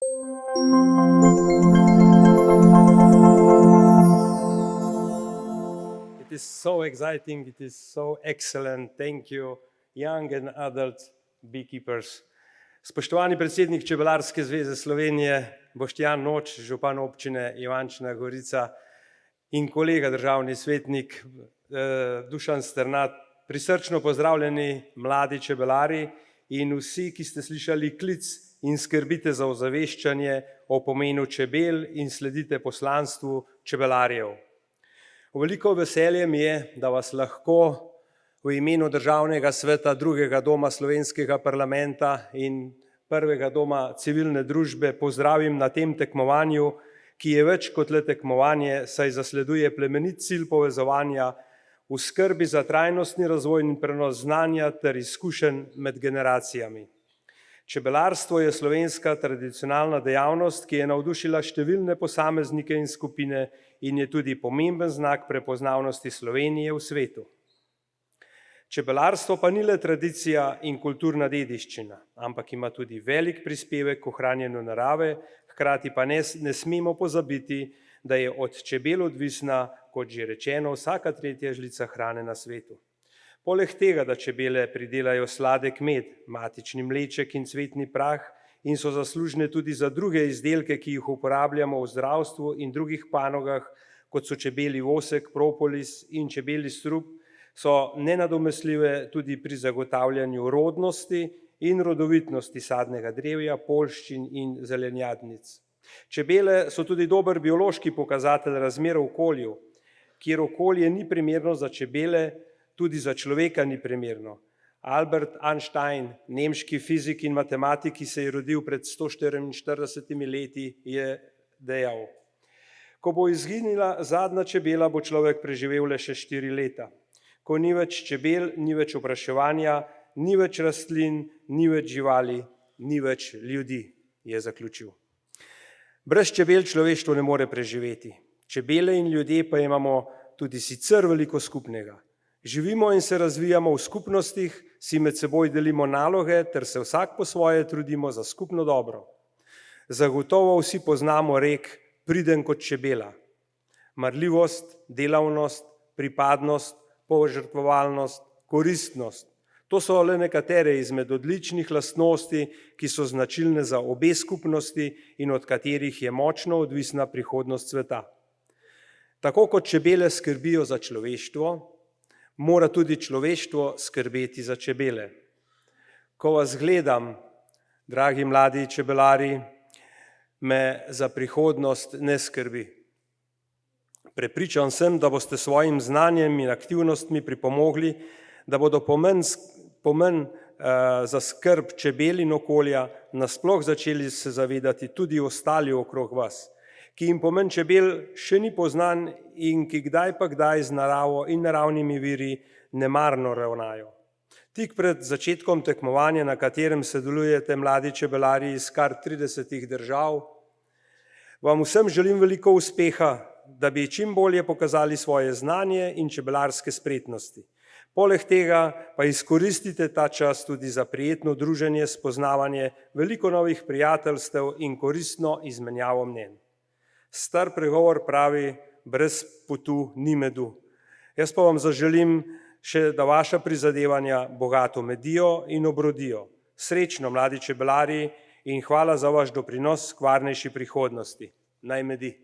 It is so exciting, it is so excellent. Thank you, young and adult beekeepers. Spoštovani predsednik Čebelarske zveze Slovenije, Boštjan Noč, župan občine Ivančna Gorica in kolega državni svetnik Dušan Strnad, prisrčno pozdravljeni mladi čebelari in vsi, ki ste slišali klic in skrbite za ozaveščanje o pomenu čebel in sledite poslanstvu čebelarjev. Veliko veselje mi je, da vas lahko v imenu Državnega sveta drugega doma slovenskega parlamenta in prvega doma civilne družbe pozdravim na tem tekmovanju, ki je več kot le tekmovanje, saj zasleduje plemenit cilj povezovanja v skrbi za trajnostni razvoj in prenos znanja ter izkušenj med generacijami. Čebelarstvo je slovenska tradicionalna dejavnost, ki je navdušila številne posameznike in skupine in je tudi pomemben znak prepoznavnosti Slovenije v svetu. Čebelarstvo pa ni le tradicija in kulturna dediščina, ampak ima tudi velik prispevek k ohranjanju narave, hkrati pa ne smemo pozabiti, da je od čebel odvisna, kot že rečeno, vsaka tretja žlica hrane na svetu. Poleg tega, da čebele pridelajo sladek med, matični mleček in cvetni prah in so zaslužne tudi za druge izdelke, ki jih uporabljamo v zdravstvu in drugih panogah, kot so čebelji vosek, propolis in čebelji strup, so nenadomestljive tudi pri zagotavljanju rodnosti in rodovitnosti sadnega drevja, poljščin in zelenjadnic. Čebele so tudi dober biološki pokazatelj razmer v okolju, kjer okolje ni primerno za čebele, tudi za človeka ni primerno. Albert Einstein, nemški fizik in matematik, ki se je rodil pred 144 leti, je dejal: ko bo izginila zadnja čebela, bo človek preživel le še 4 leta. Ko ni več čebel, ni več opraševanja, ni več rastlin, ni več živali, ni več ljudi, je zaključil. Brez čebel človeštvo ne more preživeti. Čebele in ljudje pa imamo tudi sicer veliko skupnega. Živimo in se razvijamo v skupnostih, si med seboj delimo naloge ter se vsak po svoje trudimo za skupno dobro. Zagotovo vsi poznamo rek priden kot čebela. Marljivost, delavnost, pripadnost, požrtvovalnost, koristnost. To so le nekatere izmed odličnih lastnosti, ki so značilne za obe skupnosti in od katerih je močno odvisna prihodnost sveta. Tako kot čebele skrbijo za človeštvo, mora tudi človeštvo skrbeti za čebele. Ko vas gledam, dragi mladi čebelari, me za prihodnost ne skrbi. Prepričan sem, da boste svojim znanjem in aktivnostmi pripomogli, da bodo pomen za skrb čebel in okolja nasploh začeli se zavedati tudi ostali okrog vas, ki jim pomen čebel še ni poznan in ki kdaj pa kdaj z naravo in naravnimi viri nemarno ravnajo. Tik pred začetkom tekmovanja, na katerem sodelujete mladi čebelari iz kar 30 držav, vam vsem želim veliko uspeha, da bi čim bolje pokazali svoje znanje in čebelarske spretnosti. Poleg tega pa izkoristite ta čas tudi za prijetno druženje, spoznavanje, veliko novih prijateljstev in koristno izmenjavo mnenj. Star pregovor pravi, brez potu ni medu. Jaz pa vam zaželim še, da vaša prizadevanja bogato medijo in obrodijo. Srečno, mladi čebelari, in hvala za vaš doprinos k varnejši prihodnosti. Naj medi.